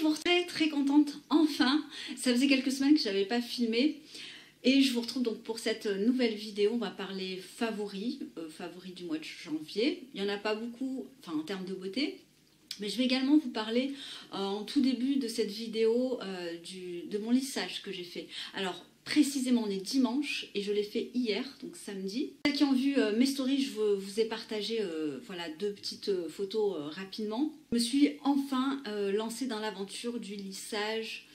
je vous retrouve très contente, enfin. Ça faisait quelques semaines que je n'avais pas filmé. Et je vous retrouve donc pour cette nouvelle vidéo. On va parler favoris du mois de janvier. Il n'y en a pas beaucoup, enfin en termes de beauté. Mais je vais également vous parler en tout début de cette vidéo de mon lissage que j'ai fait. Alors précisément on est dimanche et je l'ai fait hier, donc samedi. Ceux qui ont vu mes stories, je vous ai partagé voilà, deux petites photos rapidement. Je me suis enfin lancée dans l'aventure du lissage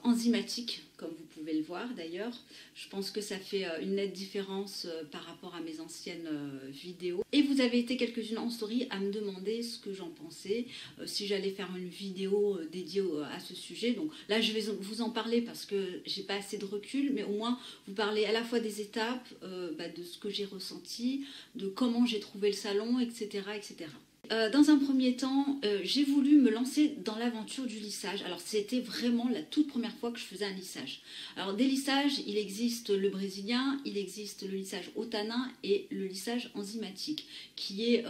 enzymatique, comme vous pouvez le voir d'ailleurs. Je pense que ça fait une nette différence par rapport à mes anciennes vidéos. Et vous avez été quelques-unes en story à me demander ce que j'en pensais, si j'allais faire une vidéo dédiée à ce sujet. Donc là je vais vous en parler parce que j'ai pas assez de recul, mais au moins vous parler à la fois des étapes, de ce que j'ai ressenti, de comment j'ai trouvé le salon, etc. etc. Dans un premier temps, j'ai voulu me lancer dans l'aventure du lissage. Alors c'était vraiment la toute première fois que je faisais un lissage. Alors des lissages, il existe le brésilien, il existe le lissage au tanin et le lissage enzymatique, qui est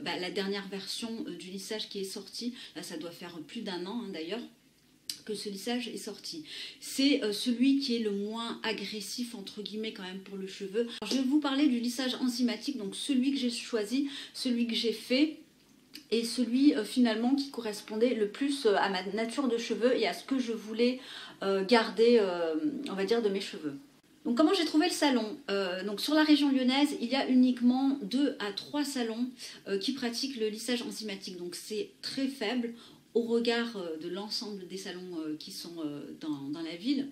la dernière version du lissage qui est sortie. Là ça doit faire plus d'1 an d'ailleurs que ce lissage est sorti. C'est celui qui est le moins agressif entre guillemets quand même pour le cheveu. Alors, je vais vous parler du lissage enzymatique, donc celui que j'ai choisi, celui que j'ai fait, et celui finalement qui correspondait le plus à ma nature de cheveux et à ce que je voulais garder, on va dire, de mes cheveux. Donc comment j'ai trouvé le salon? Donc sur la région lyonnaise, il y a uniquement 2 à 3 salons qui pratiquent le lissage enzymatique. Donc c'est très faible au regard de l'ensemble des salons qui sont dans la ville.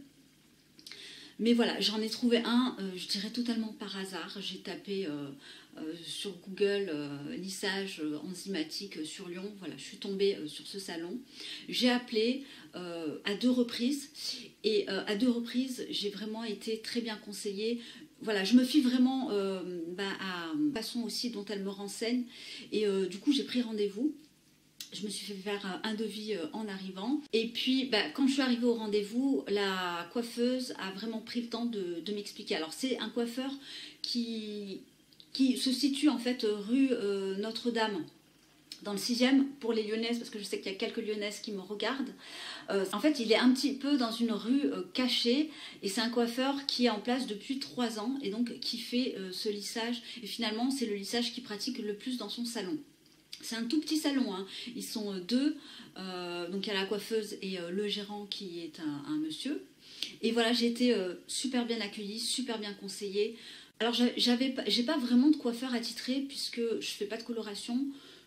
Mais voilà, j'en ai trouvé un, je dirais totalement par hasard. J'ai tapé sur Google lissage enzymatique sur Lyon. Voilà, je suis tombée sur ce salon. J'ai appelé à 2 reprises et à 2 reprises, j'ai vraiment été très bien conseillée. Voilà, je me fie vraiment à la façon aussi dont elle me renseigne. Et du coup, j'ai pris rendez-vous. Je me suis fait faire un devis en arrivant. Et puis, quand je suis arrivée au rendez-vous, la coiffeuse a vraiment pris le temps de m'expliquer. Alors, c'est un coiffeur qui se situe en fait rue Notre-Dame, dans le 6e, pour les Lyonnaises, parce que je sais qu'il y a quelques Lyonnaises qui me regardent. En fait, il est un petit peu dans une rue cachée, et c'est un coiffeur qui est en place depuis 3 ans, et donc qui fait ce lissage. Et finalement, c'est le lissage qu'il pratique le plus dans son salon. C'est un tout petit salon, hein. Ils sont 2, donc il y a la coiffeuse et le gérant qui est un monsieur. Et voilà, j'ai été super bien accueillie, super bien conseillée. Alors j'ai pas vraiment de coiffeur attitré puisque je fais pas de coloration.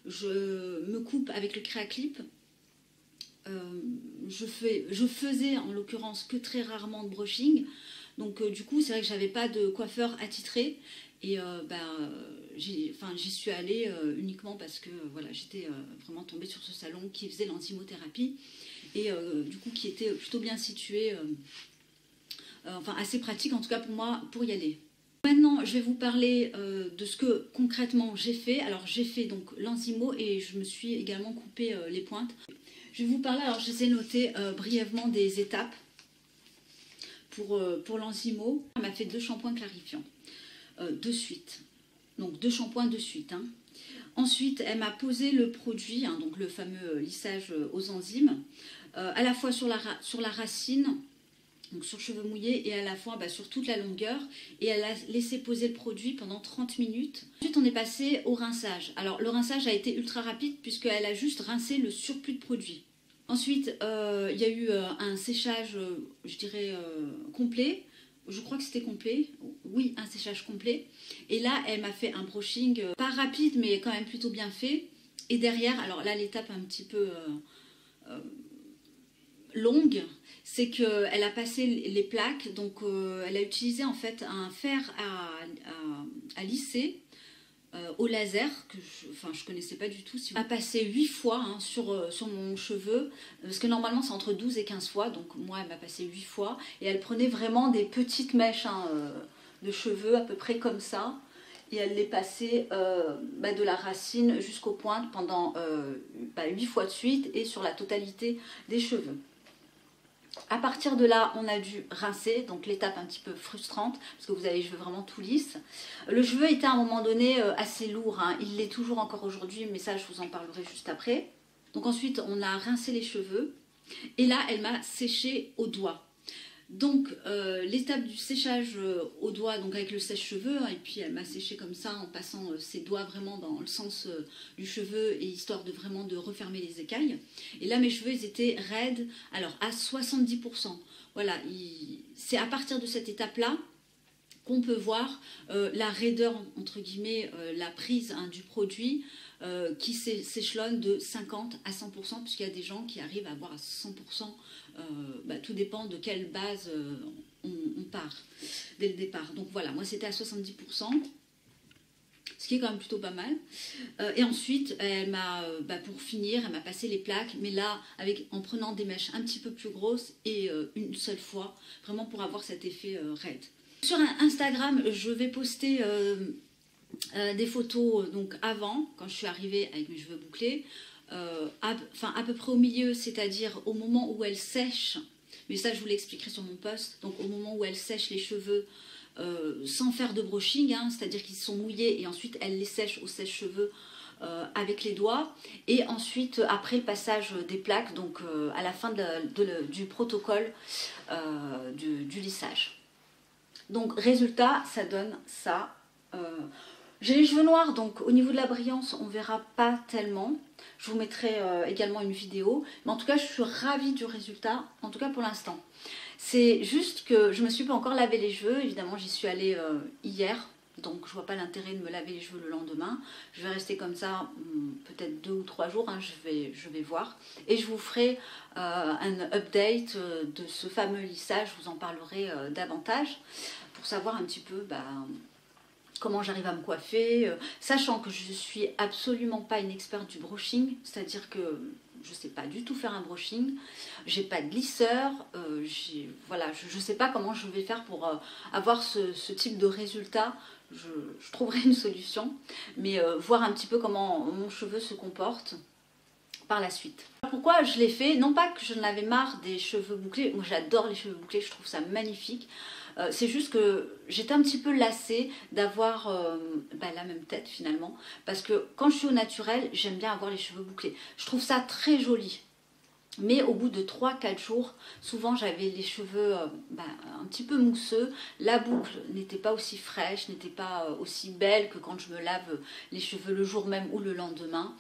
Je me coupe avec le Créaclip. Je faisais en l'occurrence que très rarement de brushing. Donc du coup c'est vrai que j'avais pas de coiffeur attitré. Et j'y suis allée uniquement parce que voilà, j'étais vraiment tombée sur ce salon qui faisait l'enzymothérapie et du coup qui était plutôt bien situé, enfin assez pratique en tout cas pour moi pour y aller. Maintenant je vais vous parler de ce que concrètement j'ai fait. Alors j'ai fait donc l'enzymo et je me suis également coupé les pointes. Je vais vous parler, alors je les ai notées brièvement des étapes pour l'enzymo. Elle m'a fait 2 shampoings clarifiants. De suite, donc 2 shampoings de suite. Hein. Ensuite, elle m'a posé le produit, hein, donc le fameux lissage aux enzymes, à la fois sur la racine, donc sur cheveux mouillés, et à la fois sur toute la longueur. Et elle a laissé poser le produit pendant 30 minutes. Ensuite, on est passé au rinçage. Alors, le rinçage a été ultra rapide puisqu'elle a juste rincé le surplus de produit. Ensuite, il y a eu un séchage, je dirais, complet. Je crois que c'était complet, oui, un séchage complet. Et là, elle m'a fait un brushing, pas rapide, mais quand même plutôt bien fait. Et derrière, alors là, l'étape un petit peu longue, c'est qu'elle a passé les plaques. Donc, elle a utilisé en fait un fer à lisser au laser, que je connaissais pas du tout. Elle a passé 8 fois hein, sur mon cheveu, parce que normalement c'est entre 12 et 15 fois, donc moi elle m'a passé 8 fois, et elle prenait vraiment des petites mèches hein, de cheveux, à peu près comme ça, et elle les passait de la racine jusqu'aux pointes pendant 8 fois de suite, et sur la totalité des cheveux. À partir de là, on a dû rincer, donc l'étape un petit peu frustrante, parce que vous avez les cheveux vraiment tout lisses. Le cheveu était à un moment donné assez lourd, hein. Il l'est toujours encore aujourd'hui, mais ça je vous en parlerai juste après. Donc ensuite, on a rincé les cheveux. Et là, elle m'a séché au doigt. Donc, l'étape du séchage au doigt, donc avec le sèche-cheveux, hein, et puis elle m'a séché comme ça en passant ses doigts vraiment dans le sens du cheveu, et histoire de vraiment de refermer les écailles. Et là, mes cheveux, ils étaient raides, alors à 70%. Voilà, c'est à partir de cette étape-là qu'on peut voir la raideur, entre guillemets, la prise hein, du produit qui s'échelonne de 50 à 100%, puisqu'il y a des gens qui arrivent à avoir à 100%. Tout dépend de quelle base on part dès le départ. Donc voilà, moi c'était à 70%, ce qui est quand même plutôt pas mal. Et ensuite, elle m'a, pour finir, elle m'a passé les plaques, mais là, en prenant des mèches un petit peu plus grosses et une seule fois, vraiment pour avoir cet effet raide. Sur Instagram, je vais poster des photos donc avant, quand je suis arrivée avec mes cheveux bouclés, à peu près au milieu, c'est-à-dire au moment où elle sèche, mais ça je vous l'expliquerai sur mon post, donc au moment où elle sèche les cheveux sans faire de brushing, hein, c'est-à-dire qu'ils sont mouillés et ensuite elle les sèche au sèche-cheveux avec les doigts, et ensuite après le passage des plaques, donc à la fin du protocole du lissage. Donc résultat, ça donne ça. J'ai les cheveux noirs, donc au niveau de la brillance, on ne verra pas tellement. Je vous mettrai également une vidéo. Mais en tout cas, je suis ravie du résultat, en tout cas pour l'instant. C'est juste que je ne me suis pas encore lavé les cheveux. Évidemment, j'y suis allée hier. Donc je ne vois pas l'intérêt de me laver les cheveux le lendemain. Je vais rester comme ça peut-être 2 ou 3 jours. Hein, je vais voir. Et je vous ferai un update de ce fameux lissage. Je vous en parlerai davantage pour savoir un petit peu comment j'arrive à me coiffer, sachant que je ne suis absolument pas une experte du brushing, c'est-à-dire que je ne sais pas du tout faire un brushing, j'ai pas de lisseur, voilà, je ne sais pas comment je vais faire pour avoir ce type de résultat. Je trouverai une solution, mais voir un petit peu comment mon cheveu se comporte par la suite. Pourquoi je l'ai fait? Non pas que je n'avais marre des cheveux bouclés, moi j'adore les cheveux bouclés, je trouve ça magnifique. C'est juste que j'étais un petit peu lassée d'avoir la même tête finalement, parce que quand je suis au naturel, j'aime bien avoir les cheveux bouclés. Je trouve ça très joli. Mais au bout de 3-4 jours, souvent j'avais les cheveux un petit peu mousseux, la boucle n'était pas aussi fraîche, n'était pas aussi belle que quand je me lave les cheveux le jour même ou le lendemain.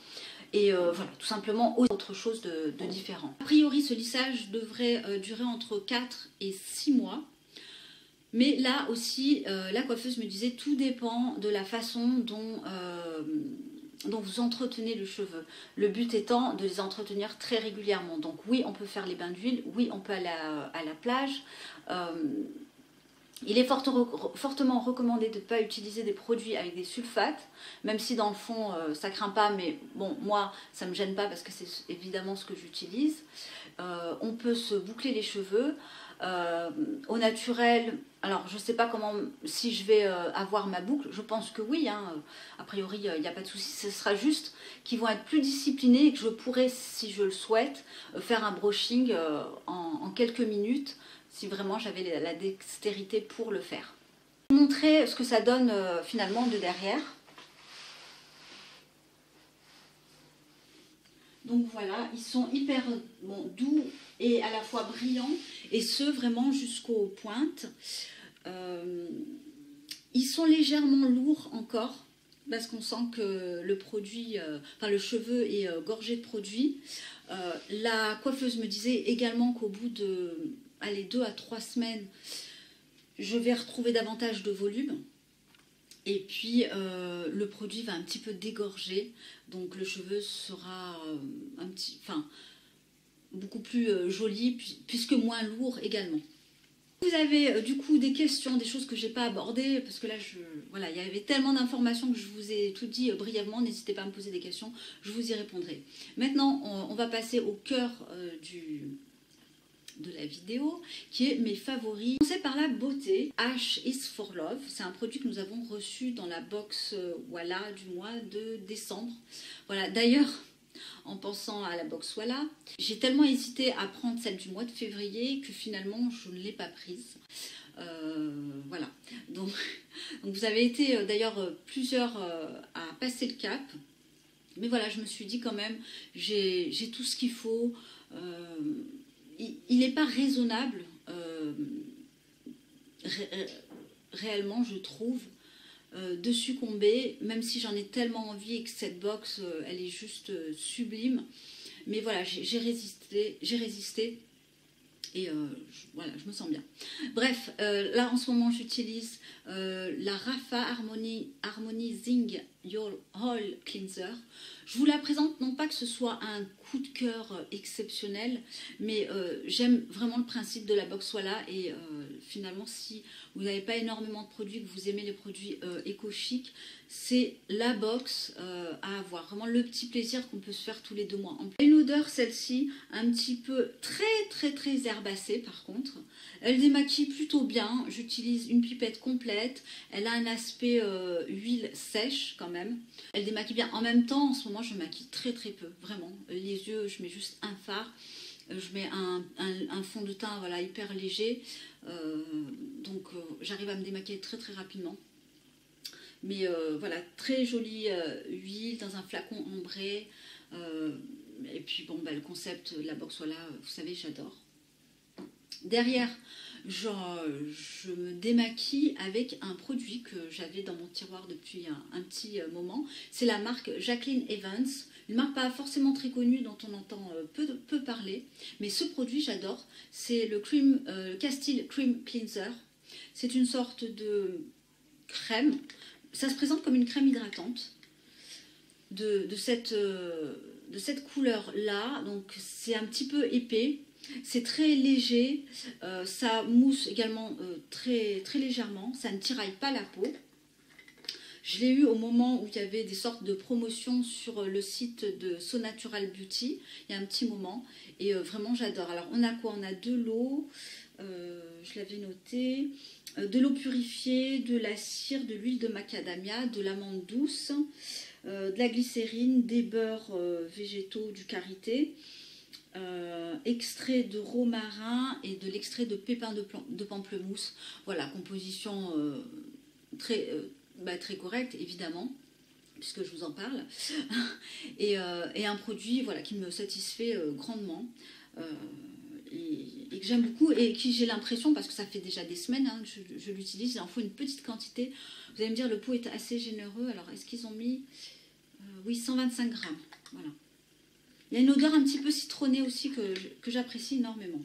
Et voilà, tout simplement autre chose de différent. A priori, ce lissage devrait durer entre 4 et 6 mois. Mais là aussi, la coiffeuse me disait, tout dépend de la façon dont vous entretenez le cheveu. Le but étant de les entretenir très régulièrement. Donc oui, on peut faire les bains d'huile, oui, on peut aller à la plage. Il est fortement recommandé de ne pas utiliser des produits avec des sulfates, même si dans le fond ça craint pas, mais bon, moi ça me gêne pas parce que c'est évidemment ce que j'utilise. On peut se boucler les cheveux au naturel. Alors je sais pas comment, si je vais avoir ma boucle, je pense que oui, hein, a priori il n'y a pas de souci. Ce sera juste qu'ils vont être plus disciplinés et que je pourrai, si je le souhaite, faire un brushing en quelques minutes, si vraiment j'avais la dextérité pour le faire. Je vais vous montrer ce que ça donne finalement de derrière. Donc voilà, ils sont hyper doux et à la fois brillants, et ce vraiment jusqu'aux pointes. Ils sont légèrement lourds encore, parce qu'on sent que le produit, le cheveu est gorgé de produit. La coiffeuse me disait également qu'au bout de 2 à 3 semaines, je vais retrouver davantage de volume. Et puis le produit va un petit peu dégorger, donc le cheveu sera beaucoup plus joli, puisque moins lourd également. Vous avez du coup des questions, des choses que je n'ai pas abordées, parce que là, il y avait tellement d'informations que je vous ai tout dit brièvement. N'hésitez pas à me poser des questions, je vous y répondrai. Maintenant, on va passer au cœur de la vidéo, qui est mes favoris. On commence par la beauté. Ash is for Love, c'est un produit que nous avons reçu dans la box voilà, du mois de décembre. Voilà, d'ailleurs, en pensant à la box voilà, j'ai tellement hésité à prendre celle du mois de février que finalement je ne l'ai pas prise. Voilà, donc vous avez été d'ailleurs plusieurs à passer le cap. Mais voilà, je me suis dit quand même, j'ai tout ce qu'il faut. il n'est pas raisonnable réellement, je trouve, de succomber, même si j'en ai tellement envie et que cette box, elle est juste sublime. Mais voilà, j'ai résisté. Et voilà, je me sens bien. Bref, là en ce moment j'utilise la Rapha Harmonizing Your Oil Cleanser. Je vous la présente non pas que ce soit un coup de cœur exceptionnel, mais j'aime vraiment le principe de la box Walla. Et finalement, si vous n'avez pas énormément de produits, que vous aimez les produits éco-chic, c'est la box à avoir. Vraiment le petit plaisir qu'on peut se faire tous les 2 mois. Une odeur, celle-ci, un petit peu très herbacée par contre. Elle démaquille plutôt bien. J'utilise une pipette complète. Elle a un aspect huile sèche quand même. Elle démaquille bien. En même temps, en ce moment, je maquille très peu, vraiment. Les yeux, je mets juste un fard. Je mets un fond de teint voilà, hyper léger. Donc, j'arrive à me démaquiller très rapidement. Mais voilà, très jolie huile dans un flacon ambré. Et puis, bon, bah, le concept de la box Walla, vous savez, j'adore. Derrière, je me démaquille avec un produit que j'avais dans mon tiroir depuis un petit moment. C'est la marque Jacqueline Evans, une marque pas forcément très connue dont on entend peu parler. Mais ce produit, j'adore. C'est le Castile Cream Cleanser. C'est une sorte de crème. Ça se présente comme une crème hydratante de cette couleur-là. Donc c'est un petit peu épais. C'est très léger, ça mousse également très légèrement, ça ne tiraille pas la peau. Je l'ai eu au moment où il y avait des sortes de promotions sur le site de So Natural Beauty, il y a un petit moment, et vraiment j'adore. Alors on a quoi? On a de l'eau, je l'avais noté, de l'eau purifiée, de la cire, de l'huile de macadamia, de l'amande douce, de la glycérine, des beurres végétaux, du karité. Extrait de romarin et de l'extrait de pépins de pamplemousse. Voilà, composition très correcte évidemment, puisque je vous en parle. et un produit voilà, qui me satisfait grandement. Et que j'aime beaucoup et qui j'ai l'impression, parce que ça fait déjà des semaines hein, que je l'utilise, il en faut une petite quantité. Vous allez me dire, le pot est assez généreux. Alors, est-ce qu'ils ont mis oui, 125 grammes. Voilà. Il y a une odeur un petit peu citronnée aussi que j'apprécie énormément.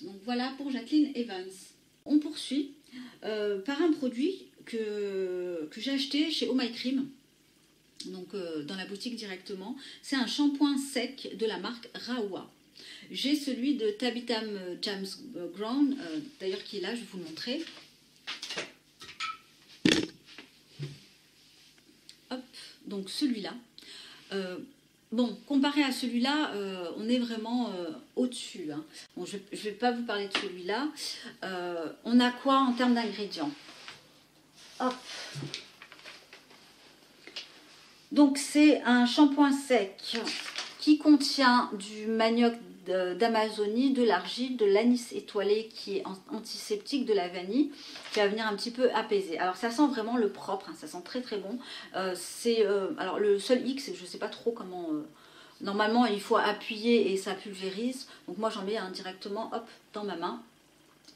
Donc voilà pour Jacqueline Evans. On poursuit par un produit que j'ai acheté chez Oh My Cream, donc dans la boutique directement. C'est un shampoing sec de la marque Rawa. J'ai celui de Tabitha James Brown, d'ailleurs qui est là, je vais vous le montrer. Hop, donc celui-là. Bon, comparé à celui-là, on est vraiment au-dessus. Hein. Bon, je ne vais pas vous parler de celui-là. On a quoi en termes d'ingrédients? Hop. Donc, c'est un shampoing sec qui contient du manioc d'Amazonie, de l'argile, de l'anis étoilé qui est antiseptique, de la vanille qui va venir un petit peu apaiser. Alors ça sent vraiment le propre, hein, ça sent très bon. Alors le seul hic, c'est que je ne sais pas trop comment... normalement il faut appuyer et ça pulvérise. Donc moi j'en mets directement hop, dans ma main,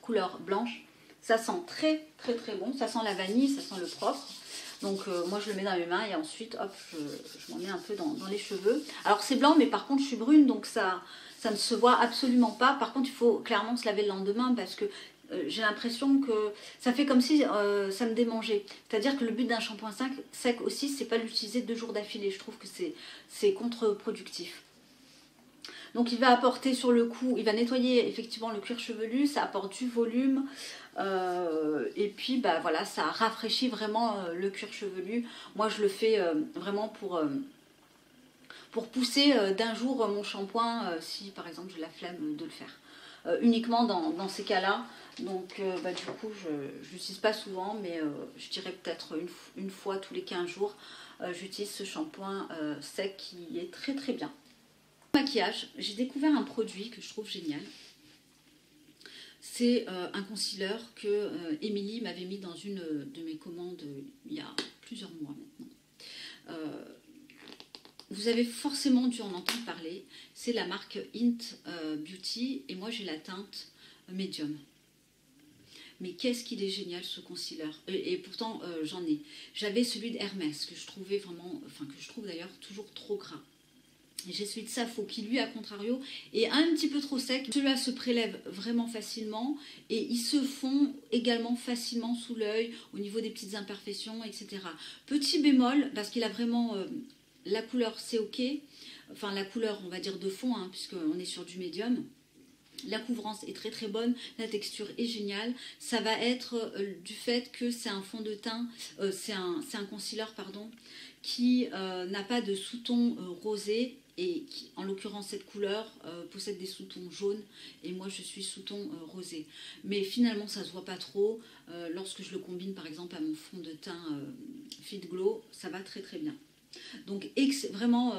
couleur blanche. Ça sent très bon, ça sent la vanille, ça sent le propre. Donc moi je le mets dans mes mains et ensuite hop, je m'en mets un peu dans les cheveux. Alors c'est blanc mais par contre je suis brune donc ça ne se voit absolument pas. Par contre il faut clairement se laver le lendemain parce que j'ai l'impression que ça fait comme si ça me démangeait. C'est-à-dire que le but d'un shampoing sec aussi, c'est pas l'utiliser 2 jours d'affilée. Je trouve que c'est contre-productif. Donc il va apporter sur le cou, il va nettoyer effectivement le cuir chevelu, ça apporte du volume. Et puis bah voilà, ça rafraîchit vraiment le cuir chevelu. Moi je le fais vraiment pour pousser d'un jour mon shampoing si par exemple j'ai la flemme de le faire. Uniquement dans ces cas-là. Donc du coup je l'utilise pas souvent, mais je dirais peut-être une fois tous les 15 jours j'utilise ce shampoing sec qui est très bien. Maquillage, j'ai découvert un produit que je trouve génial. C'est un concealer que Émilie m'avait mis dans une de mes commandes il y a plusieurs mois maintenant. vous avez forcément dû en entendre parler. C'est la marque Int Beauty et moi j'ai la teinte Medium. Mais qu'est-ce qu'il est génial ce concealer. Et pourtant j'en ai. J'avais celui de Hermès que je trouvais vraiment, enfin que je trouve d'ailleurs toujours trop gras. J'ai celui de Safo qui lui à contrario est un petit peu trop sec. Celui-là se prélève vraiment facilement et ils se fond également facilement sous l'œil au niveau des petites imperfections, etc. Petit bémol, parce qu'il a vraiment la couleur c'est ok, enfin la couleur on va dire de fond hein, puisqu'on est sur du médium. La couvrance est très très bonne, la texture est géniale. Ça va être du fait que c'est un fond de teint, c'est un concealer pardon, qui n'a pas de sous-ton rosé et qui, en l'occurrence cette couleur possède des sous-tons jaunes et moi je suis sous-ton rosé. Mais finalement ça se voit pas trop lorsque je le combine par exemple à mon fond de teint Fit Glow, ça va très très bien. Donc vraiment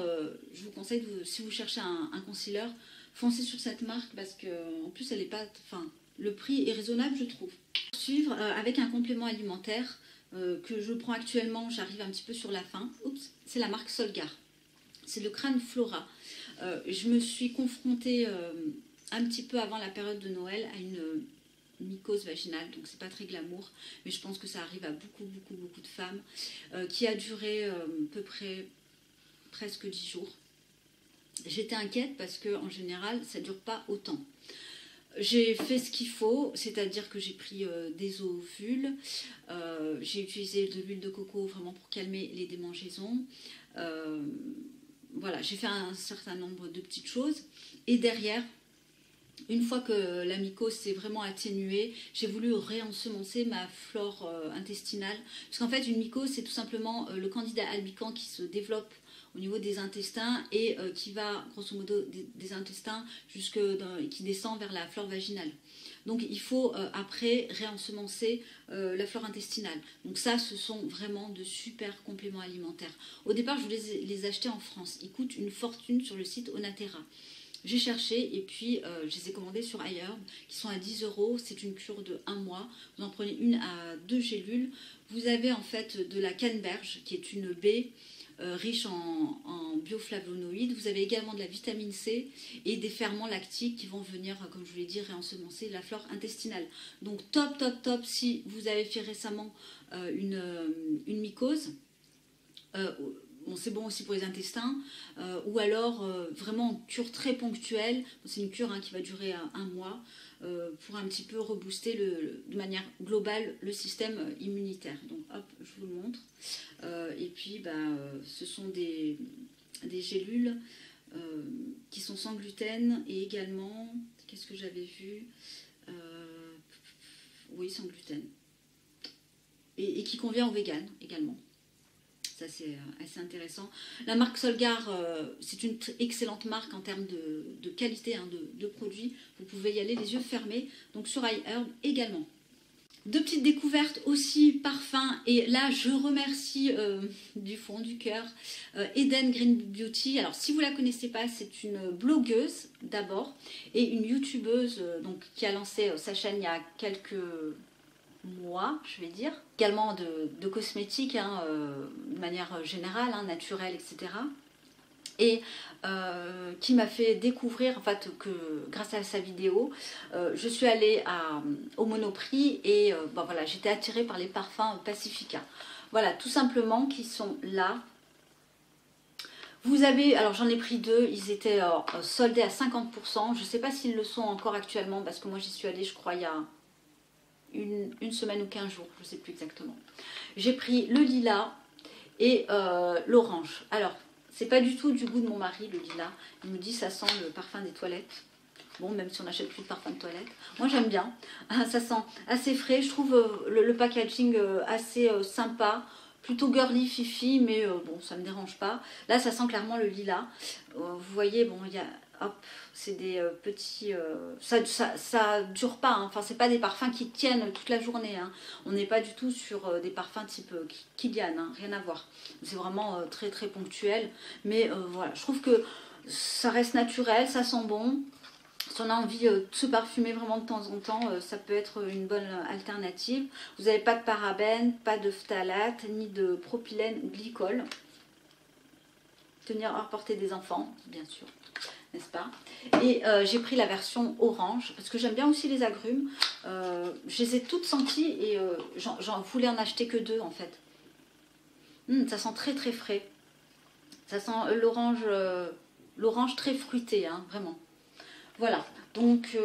je vous conseille, si vous cherchez un concealer, foncez sur cette marque parce que en plus elle est pas, enfin le prix est raisonnable je trouve. Suivre avec un complément alimentaire que je prends actuellement, j'arrive un petit peu sur la fin. Oups, c'est la marque Solgar. C'est le Crâne Flora. Je me suis confrontée un petit peu avant la période de Noël à une mycose vaginale, donc c'est pas très glamour, mais je pense que ça arrive à beaucoup de femmes, qui a duré à peu près presque 10 jours. J'étais inquiète parce que en général ça dure pas autant. J'ai fait ce qu'il faut, c'est-à-dire que j'ai pris des ovules, j'ai utilisé de l'huile de coco vraiment pour calmer les démangeaisons. Voilà, j'ai fait un certain nombre de petites choses. Et derrière, une fois que la mycose s'est vraiment atténuée, j'ai voulu réensemencer ma flore intestinale. Parce qu'en fait, une mycose, c'est tout simplement le candida albicans qui se développe au niveau des intestins et qui va, grosso modo, des intestins qui descend vers la flore vaginale. Donc il faut après réensemencer la flore intestinale. Donc ça, ce sont vraiment de super compléments alimentaires. Au départ, je voulais les acheter en France. Ils coûtent une fortune sur le site Onatera. J'ai cherché et puis je les ai commandés sur iHerb qui sont à 10 €. C'est une cure de 1 mois. Vous en prenez une à 2 gélules. Vous avez en fait de la canneberge qui est une baie riche en bioflavonoïdes. Vous avez également de la vitamine C et des ferments lactiques qui vont venir, comme je vous l'ai dit, réensemencer la flore intestinale. Donc top si vous avez fait récemment une mycose. Bon, c'est bon aussi pour les intestins, ou alors vraiment une cure très ponctuelle. C'est une cure qui va durer 1 mois pour un petit peu rebooster de manière globale le système immunitaire. Donc hop, je vous le montre. Et puis ce sont des gélules qui sont sans gluten et également, qu'est-ce que j'avais vu, oui, sans gluten. Et qui convient aux véganes également. Ça, c'est assez intéressant. La marque Solgar, c'est une excellente marque en termes de qualité de produits. Vous pouvez y aller les yeux fermés. Donc sur iHerb également. Deux petites découvertes aussi, parfums. Et là, je remercie du fond du cœur Eden Green Beauty. Alors, si vous ne la connaissez pas, c'est une blogueuse d'abord et une youtubeuse qui a lancé sa chaîne il y a quelques mois, je vais dire. Également de cosmétiques, de manière générale, naturelle, etc. Et qui m'a fait découvrir, en fait, que grâce à sa vidéo, je suis allée au Monoprix et voilà, j'étais attirée par les parfums Pacifica. Voilà, tout simplement, qui sont là. Vous avez, alors j'en ai pris 2, ils étaient soldés à 50%. Je ne sais pas s'ils le sont encore actuellement, parce que moi j'y suis allée, je crois, il y a une semaine ou 15 jours, je ne sais plus exactement. J'ai pris le lilas et l'orange. Alors, c'est pas du tout du goût de mon mari, le lilas. Il me dit ça sent le parfum des toilettes. Bon, même si on n'achète plus de parfum de toilette. Moi, j'aime bien. Ça sent assez frais. Je trouve le packaging assez sympa. Plutôt girly, fifi, mais bon, ça ne me dérange pas. Là, ça sent clairement le lilas. Vous voyez, bon, il y a... Hop, c'est des petits... ça dure pas, enfin c'est pas des parfums qui tiennent toute la journée. On n'est pas du tout sur des parfums type Kilian, rien à voir. C'est vraiment très très ponctuel. Mais voilà, je trouve que ça reste naturel, ça sent bon. Si on a envie de se parfumer vraiment de temps en temps, ça peut être une bonne alternative. Vous n'avez pas de parabènes, pas de phtalate, ni de propylène glycol. tenir hors portée des enfants, bien sûr, n'est-ce pas? Et j'ai pris la version orange, parce que j'aime bien aussi les agrumes. Je les ai toutes senties et j'en voulais en acheter que 2 en fait. Ça sent très très frais. Ça sent l'orange très fruité, hein, vraiment. Voilà, donc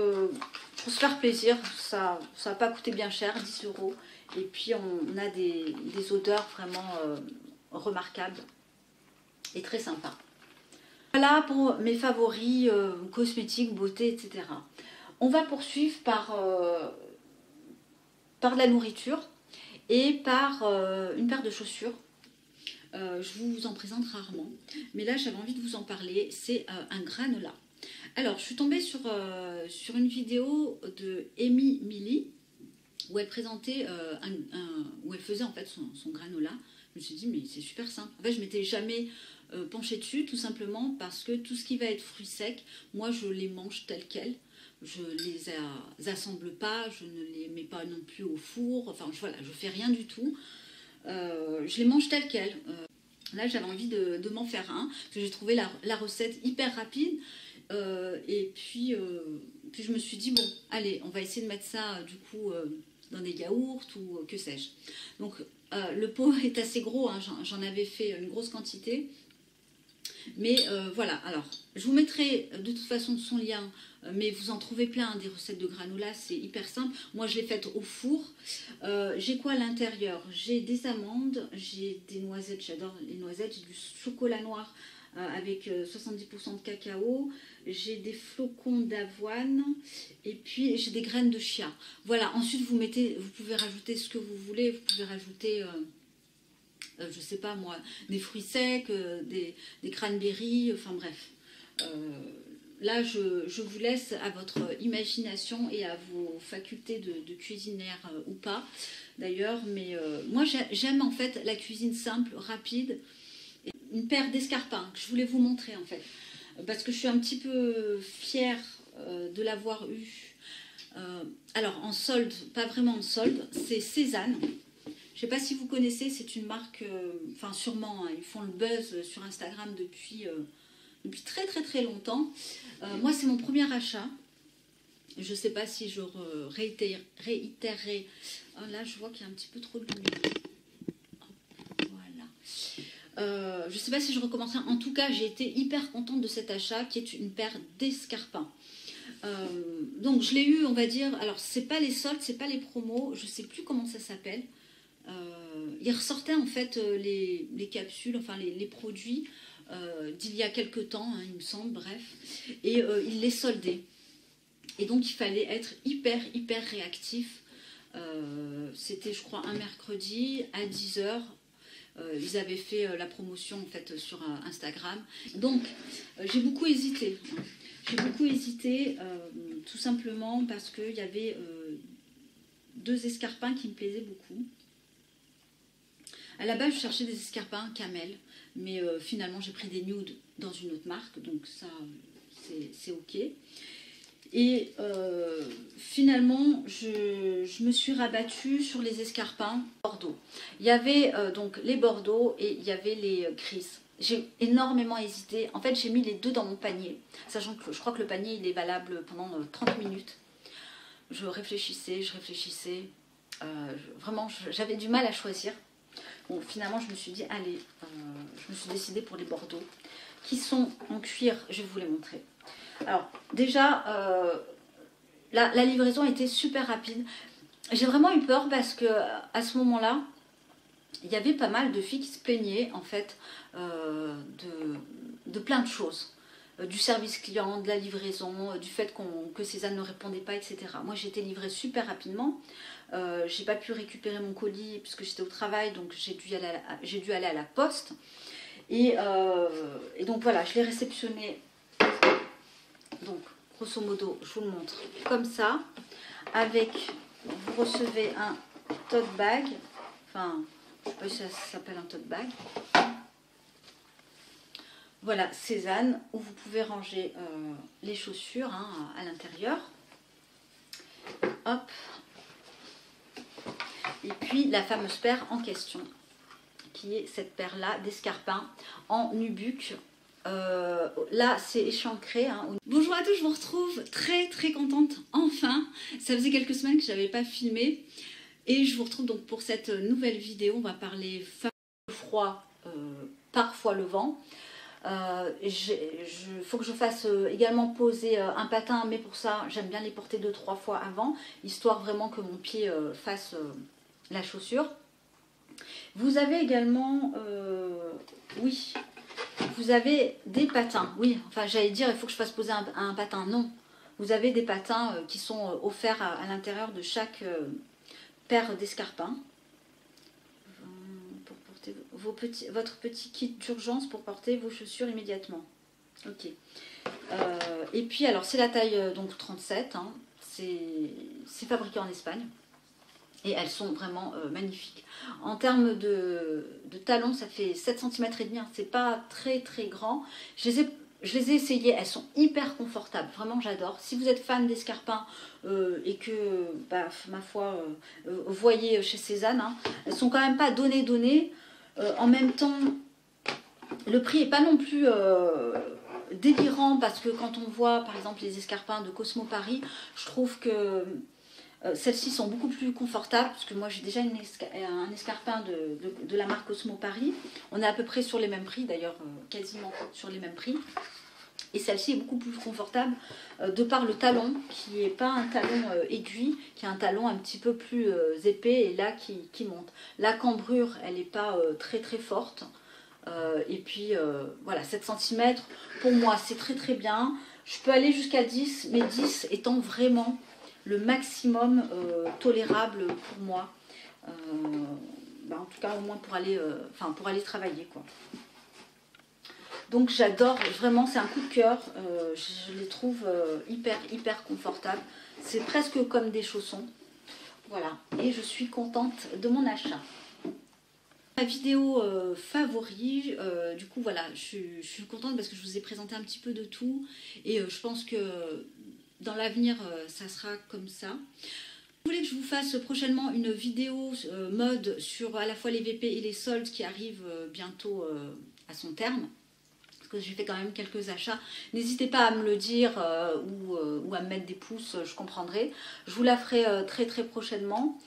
pour se faire plaisir, ça va pas coûter bien cher, 10 €. Et puis on a des odeurs vraiment remarquables et très sympas. Voilà pour mes favoris cosmétiques, beauté, etc. On va poursuivre par de la nourriture et par une paire de chaussures. Je vous en présente rarement, mais là j'avais envie de vous en parler. C'est un granola. Alors je suis tombée sur une vidéo de Amy Milly où elle présentait où elle faisait en fait son granola. Je me suis dit mais c'est super simple. En fait je m'étais jamais penchée dessus, tout simplement parce que tout ce qui va être fruits secs, moi je les mange tels quels. Je les assemble pas, je ne les mets pas non plus au four. Enfin voilà, je fais rien du tout. Je les mange tels quels. Là j'avais envie de m'en faire un, parce que j'ai trouvé la recette hyper rapide. Et puis je me suis dit bon allez, on va essayer de mettre ça du coup dans des yaourts ou que sais-je. Donc le pot est assez gros, hein, j'en avais fait une grosse quantité. Mais voilà, alors je vous mettrai de toute façon son lien, mais vous en trouvez plein, hein, des recettes de granola, c'est hyper simple. Moi je l'ai faite au four. J'ai quoi à l'intérieur? J'ai des amandes, j'ai des noisettes, j'adore les noisettes, j'ai du chocolat noir avec 70% de cacao, j'ai des flocons d'avoine et puis j'ai des graines de chia. Voilà, ensuite vous pouvez rajouter ce que vous voulez, vous pouvez rajouter je sais pas moi, des fruits secs, des cranberries, enfin bref. Là, je vous laisse à votre imagination et à vos facultés de cuisinière ou pas, d'ailleurs. Mais moi, j'aime en fait la cuisine simple, rapide. Une paire d'escarpins que je voulais vous montrer en fait, parce que je suis un petit peu fière de l'avoir eu. Alors en solde, pas vraiment en solde, c'est Cézanne. Je ne sais pas si vous connaissez, c'est une marque, enfin sûrement, hein, ils font le buzz sur Instagram depuis très très très longtemps. Moi c'est mon premier achat. Je ne sais pas si je réitérerai. Oh, là je vois qu'il y a un petit peu trop de lumière. Voilà. Je ne sais pas si je recommencerai. En tout cas, j'ai été hyper contente de cet achat qui est une paire d'escarpins. Donc je l'ai eu, on va dire. Alors c'est pas les soldes, c'est pas les promos. Je ne sais plus comment ça s'appelle. Il ressortait en fait les capsules, enfin les produits d'il y a quelques temps, hein, il me semble, bref. Et il les soldait. Et donc il fallait être hyper réactif. C'était je crois un mercredi à 10 h. Ils avaient fait la promotion en fait sur Instagram. Donc j'ai beaucoup hésité. J'ai beaucoup hésité tout simplement parce qu'il y avait 2 escarpins qui me plaisaient beaucoup. À la base je cherchais des escarpins camel, mais finalement j'ai pris des nudes dans une autre marque, donc ça c'est ok. Et finalement, je me suis rabattue sur les escarpins Bordeaux. Il y avait donc les Bordeaux et il y avait les gris. J'ai énormément hésité. En fait, j'ai mis les 2 dans mon panier, sachant que je crois que le panier il est valable pendant 30 minutes. Je réfléchissais. Vraiment, j'avais du mal à choisir. Bon, finalement, je me suis dit, allez, je me suis décidée pour les Bordeaux, qui sont en cuir. Je vais vous les montrer. Alors déjà, la livraison était super rapide. J'ai vraiment eu peur parce que à ce moment-là, il y avait pas mal de filles qui se plaignaient en fait de plein de choses. Du service client, de la livraison, du fait que Cézanne ne répondait pas, etc. Moi j'ai été livrée super rapidement. J'ai pas pu récupérer mon colis puisque j'étais au travail, donc j'ai dû aller à la poste. Et donc voilà, je l'ai réceptionné. Donc, grosso modo, je vous le montre comme ça. Avec, vous recevez un tote bag. Enfin, je ne sais pas si ça s'appelle un tote bag. Voilà, Cézanne, où vous pouvez ranger les chaussures hein, à l'intérieur. Hop. Et puis, la fameuse paire en question, qui est cette paire-là d'escarpins en nubuck. Là, c'est échancré. Hein. Bonjour à tous, je vous retrouve très contente, enfin. Ça faisait quelques semaines que je n'avais pas filmé. Et je vous retrouve donc pour cette nouvelle vidéo. On va parler froid, parfois le vent. Faut que je fasse également poser un patin, mais pour ça, j'aime bien les porter 2-3 fois avant, histoire vraiment que mon pied fasse la chaussure. Vous avez également, oui, vous avez des patins. Oui, enfin j'allais dire, il faut que je fasse poser un patin. Non, vous avez des patins qui sont offerts à l'intérieur de chaque paire d'escarpins. Pour porter votre petit kit d'urgence pour porter vos chaussures immédiatement. Ok. Et puis alors c'est la taille donc 37. Hein. C'est fabriqué en Espagne. Et elles sont vraiment magnifiques. En termes de talons, ça fait 7 cm et demi. Hein. C'est pas très grand. Je les ai essayées. Elles sont hyper confortables. Vraiment, j'adore. Si vous êtes fan d'escarpins et que, bah, ma foi, vous voyez chez Cézanne, hein, elles sont quand même pas données. En même temps, le prix est pas non plus délirant parce que quand on voit, par exemple, les escarpins de Cosmo Paris, je trouve que celles-ci sont beaucoup plus confortables parce que moi j'ai déjà un escarpin de la marque Cosmo Paris. On est à peu près sur les mêmes prix, d'ailleurs quasiment sur les mêmes prix. Et celle-ci est beaucoup plus confortable de par le talon qui n'est pas un talon aiguille, qui est un talon un petit peu plus épais et là qui monte. La cambrure elle n'est pas très forte. Et puis voilà, 7 cm pour moi c'est très bien. Je peux aller jusqu'à 10, mais 10 étant vraiment le maximum tolérable pour moi, en tout cas au moins pour aller travailler quoi. Donc j'adore, vraiment c'est un coup de cœur, je les trouve hyper confortables, c'est presque comme des chaussons, voilà, et je suis contente de mon achat. Ma vidéo favori, du coup voilà, je suis contente parce que je vous ai présenté un petit peu de tout et je pense que dans l'avenir, ça sera comme ça. Vous voulez que je vous fasse prochainement une vidéo mode sur à la fois les VP et les soldes qui arrivent bientôt à son terme. Parce que j'ai fait quand même quelques achats. N'hésitez pas à me le dire ou à me mettre des pouces, je comprendrai. Je vous la ferai très prochainement.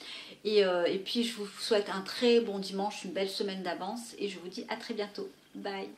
Et puis je vous souhaite un très bon dimanche, une belle semaine d'avance. Et je vous dis à très bientôt. Bye!